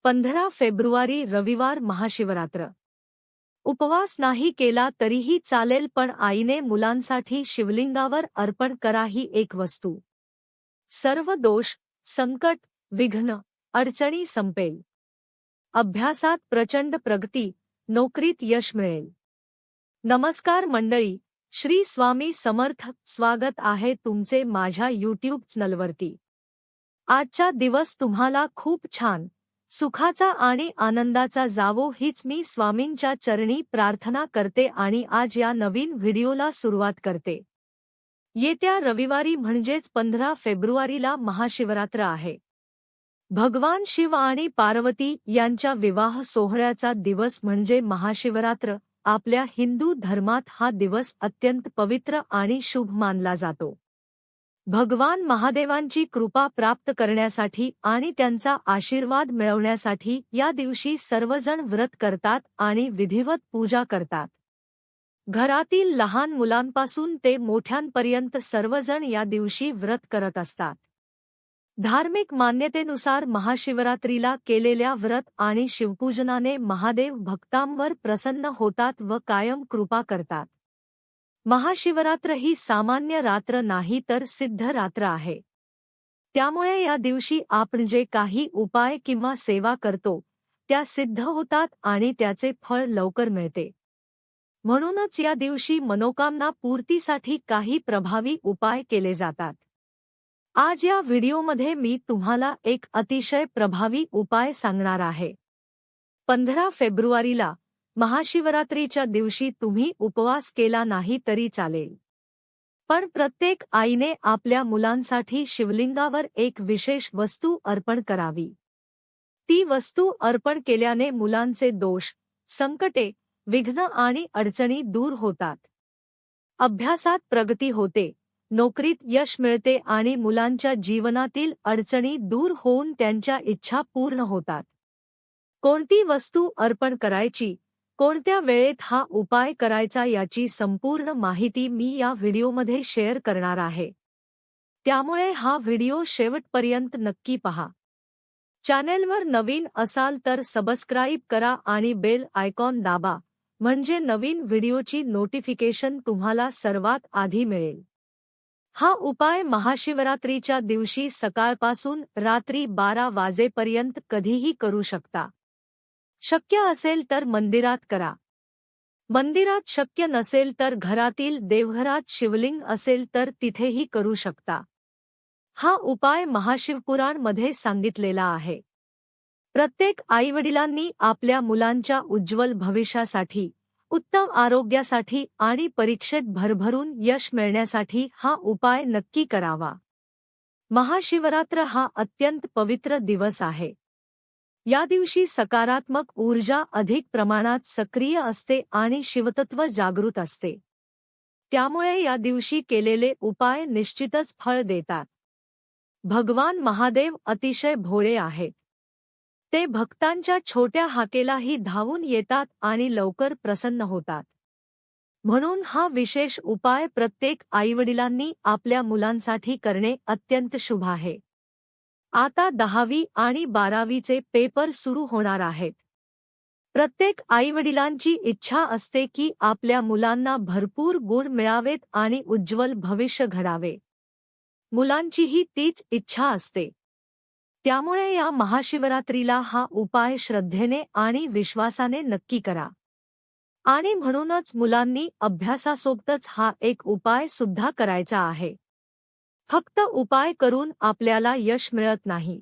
15 February रविवार महाशिवरात्र. उपवास नाही केला तरीही चालेल, पण आईने मुलांसाठी शिवलिंगावर अर्पण करा ही एक वस्तू. सर्व दोष, संकट, विघ्न, अडचणी संपेल. अभ्यासात प्रचंड प्रगती, नोकरीत यश मिळेल. नमस्कार मंडळी, श्री स्वामी समर्थ. स्वागत आहे तुमचे माझ्या यूट्यूब चॅनलवरती. आजचा दिवस तुम्हाला खूप छान, सुखाचा आणि आनंदाचा जावो हीच मी स्वामींच्या चरणी प्रार्थना करते आणि आज या नवीन व्हिडिओला सुरुवात करते. येत्या रविवारी म्हणजेच 15 फेब्रुवारीला महाशिवरात्र आहे. भगवान शिव आणि पार्वती यांच्या विवाह सोहळ्याचा दिवस म्हणजे महाशिवरात्र. आपल्या हिंदू धर्मात हा दिवस अत्यंत पवित्र आणि शुभ मानला जातो. भगवान महादेवांची कृपा प्राप्त करण्यासाठी आणि त्यांचा आशीर्वाद मिळवण्यासाठी या दिवशी सर्वजण व्रत करतात आणि विधिवत पूजा करतात. घरातील लहान मुलांपासून ते मोठ्यांपर्यंत सर्वजण या दिवशी व्रत करत असतात. धार्मिक मान्यतेनुसार महाशिवरात्रीला केलेल्या व्रत आणि शिवपूजनाने महादेव भक्तांवर प्रसन्न होतात व कायम कृपा करतात. महाशिवरात्र ही सामान्य रात्र नाही तर सिद्ध रात्र आहे. त्यामुळे या दिवशी आपण जे काही उपाय किंवा सेवा करतो त्या सिद्ध होतात आणि त्याचे फळ लवकर मिळते. म्हणूनच या दिवशी मनोकामना पूर्तीसाठी काही प्रभावी उपाय केले जातात. आज या व्हिडिओमध्ये मी तुम्हाला एक अतिशय प्रभावी उपाय सांगणार आहे. 15 फेब्रुवारीला महाशिवरात्रीच्या दिवशी तुम्ही उपवास केला नाही तरी चालेल, पण प्रत्येक आईने आपल्या मुलांसाठी शिवलिंगावर एक विशेष वस्तू अर्पण करावी. ती वस्तू अर्पण केल्याने मुलांचे दोष, संकटे, विघ्न आणि अडचणी दूर होतात. अभ्यासात प्रगती होते, नोकरीत यश मिळते आणि मुलांच्या जीवनातील अडचणी दूर होऊन त्यांच्या इच्छा पूर्ण होतात. कोणती वस्तू अर्पण करायची, कोणत्या वेळेत हा उपाय करायचा याची संपूर्ण माहिती मी या व्हिडिओमध्ये शेअर करणार आहे. त्यामुळे हा व्हिडिओ शेवटपर्यंत नक्की पहा. चॅनेलवर नवीन असाल तर सबस्क्राईब करा आणि बेल आयकॉन दाबा, म्हणजे नवीन व्हिडिओची नोटिफिकेशन तुम्हाला सर्वात आधी मिळेल. हा उपाय महाशिवरात्रीच्या दिवशी सकाळपासून रात्री 12 वाजेपर्यंत कधीही करू शकता. शक्य असेल तर मंदिरात करा. मंदिरात शक्य नसेल तर घरातील देवघरात शिवलिंग असेल तर तिथेही करू शकता. हा उपाय महाशिवपुराणमध्ये सांगितलेला आहे. प्रत्येक आईवडिलांनी आपल्या मुलांच्या उज्ज्वल भविष्यासाठी, उत्तम आरोग्यासाठी आणि परीक्षेत भरभरून यश मिळण्यासाठी हा उपाय नक्की करावा. महाशिवरात्र हा अत्यंत पवित्र दिवस आहे. या दिवशी सकारात्मक ऊर्जा अधिक प्रमाणात सक्रिय असते आणि शिवतत्व जागृत असते. त्यामुळे या दिवशी केलेले उपाय निश्चितच फळ देतात. भगवान महादेव अतिशय भोळे आहेत. ते भक्तांच्या छोट्या हाकेलाही धावून येतात आणि लवकर प्रसन्न होतात. म्हणून हा विशेष उपाय प्रत्येक आईवडिलांनी आपल्या मुलांसाठी करणे अत्यंत शुभ आहे. आता 10वी आणि 12वीचे पेपर सुरू होणार आहेत. प्रत्येक आईवडिलांची इच्छा असते की आपल्या मुलांना भरपूर गुण मिळावेत आणि उज्ज्वल भविष्य घडावे. मुलांचीही तीच इच्छा असते. त्यामुळे या महाशिवरात्रीला हा उपाय श्रद्धेने आणि विश्वासाने नक्की करा. आणि म्हणूनच मुलांनी अभ्यासासोबतच हा एक उपाय सुद्धा करायचा आहे. फक्त उपाय करून आपल्याला यश मिळत नाही.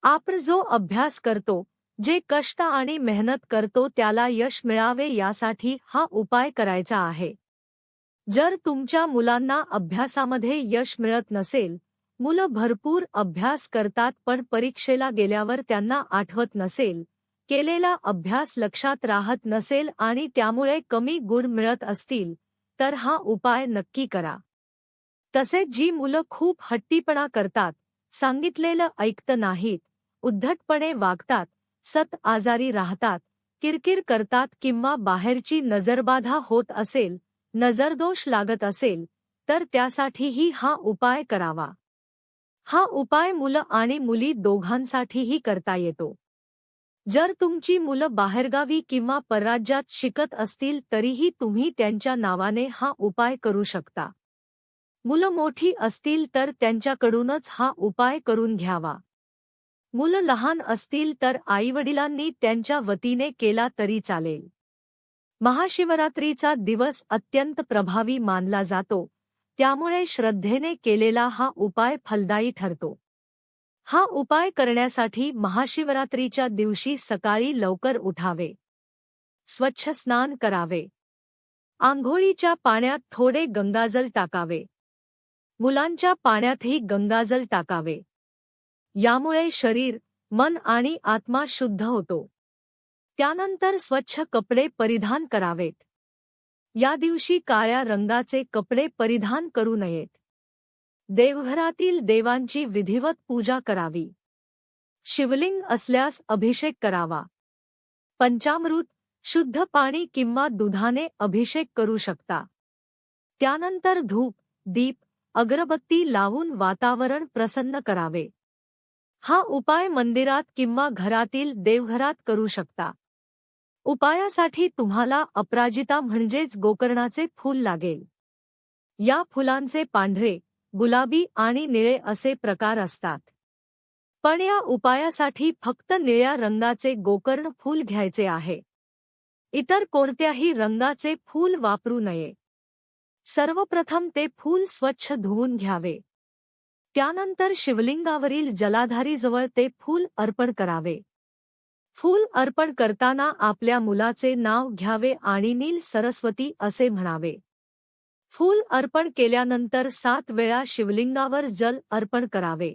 आपण जो अभ्यास करतो, जे कष्ट आणि मेहनत करतो त्याला यश मिळावे यासाठी हा उपाय करायचा आहे. जर तुमच्या मुलांना अभ्यासामध्ये यश मिळत नसेल, मुलं भरपूर अभ्यास करतात पण परीक्षेला गेल्यावर त्यांना आठवत नसेल, केलेला अभ्यास लक्षात राहत नसेल आणि त्यामुळे कमी गुण मिळत असतील, तर हा उपाय नक्की करा. तसेच जी मुलं खूप हट्टीपणा करतात, सांगितलेलं ऐकत नाहीत, उद्धटपणे वागतात, सतत आजारी राहतात, किरकिर करतात किंवा बाहेरची नजरबाधा होत असेल, नजरदोष लागत असेल, तर त्यासाठीही हा उपाय करावा. हा उपाय मुलं आणि मुली दोघांसाठीही करता येतो. जर तुमची मुलं बाहेरगावी किंवा परराज्यात शिकत असतील तरीही तुम्ही त्यांच्या नावाने हा उपाय करू शकता. मुलं मोठी असतील तर त्यांच्याकडूनच हा उपाय करून घ्यावा. मुलं लहान असतील तर आईवडिलांनी त्यांच्या वतीने केला तरी चालेल. महाशिवरात्रीचा दिवस अत्यंत प्रभावी मानला जातो, त्यामुळे श्रद्धेने केलेला हा उपाय फलदायी ठरतो. हा उपाय करण्यासाठी महाशिवरात्रीच्या दिवशी सकाळी लवकर उठावे, स्वच्छ स्नान करावे, आंघोळीच्या पाण्यात थोडे गंगाजल टाकावे, मुलांच्या पाण्यातही गंगाजल टाकावे. यामुळे शरीर, मन आणि आत्मा शुद्ध होतो. त्यानंतर स्वच्छ कपडे परिधान करावेत. या दिवशी काळ्या रंगाचे कपडे परिधान करू नयेत. देवघरातील देवांची विधिवत पूजा करावी. शिवलिंग असल्यास अभिषेक करावा. पंचामृत, शुद्ध पाणी किंवा दुधाने अभिषेक करू शकता. त्यानंतर धूप, दीप, अगरबत्ती लावून वातावरण प्रसन्न करावे. हा उपाय मंदिरात किंवा घरातील देवघरात करू शकता. उपायासाठी तुम्हाला अपराजिता म्हणजेच गोकर्णाचे फूल लागेल. या फुलांचे पांढरे, गुलाबी आणि निळे असे प्रकार असतात. पण या उपायासाठी फक्त निळ्या रंगाचे गोकर्ण फूल घ्यायचे आहे. इतर कोणत्याही रंगाचे फूल वापरू नये. सर्वप्रथम ते फूल स्वच्छ धुवून घ्यावे. त्यानंतर शिवलिंगावरील जलाधारीजवळ ते फूल अर्पण करावे. फूल अर्पण करताना आपल्या मुलाचे नाव घ्यावे आणि नील सरस्वती असे म्हणावे. फूल अर्पण केल्यानंतर 7 वेळा शिवलिंगावर जल अर्पण करावे.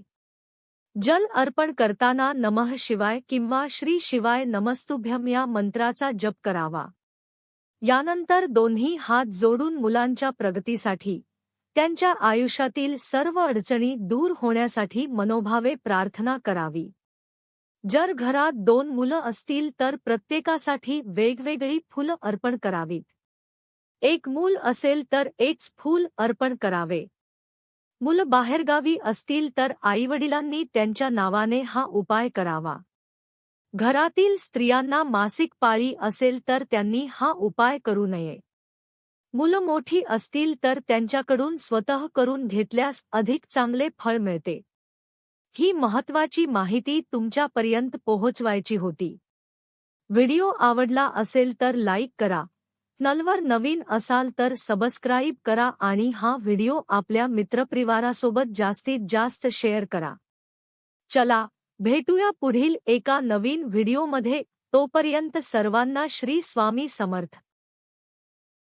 जल अर्पण करताना नमः शिवाय किंवा श्री शिवाय नमस्तुभ्यम या मंत्राचा जप करावा. यानंतर दोन्ही हात जोडून मुलांच्या प्रगतीसाठी, त्यांच्या आयुष्यातील सर्व अडचणी दूर होण्यासाठी मनोभावे प्रार्थना करावी. जर घरात 2 मुलं असतील तर प्रत्येकासाठी वेगवेगळी फुलं अर्पण करावीत. एक मूल असेल तर एकच फूल अर्पण करावे. मुलं बाहेरगावी असतील तर आईवडिलांनी त्यांच्या नावाने हा उपाय करावा. घरातील स्त्रियांना मासिक पाळी असेल तर त्यांनी हा उपाय करू नये. मुलं मोठी असतील तर त्यांच्याकडून स्वतः करून घेतल्यास अधिक चांगले फळ मिळते. ही महत्त्वाची माहिती तुमच्यापर्यंत पोहोचवायची होती. व्हिडिओ आवडला असेल तर लाईक करा. चॅनलवर नवीन असाल तर सबस्क्राईब करा आणि हा व्हिडिओ आपल्या मित्रपरिवारासोबत जास्तीत जास्त शेअर करा. चला, भेटूया पुढील एका नवीन व्हिडिओमध्ये. तोपर्यंत सर्वांना श्री स्वामी समर्थ.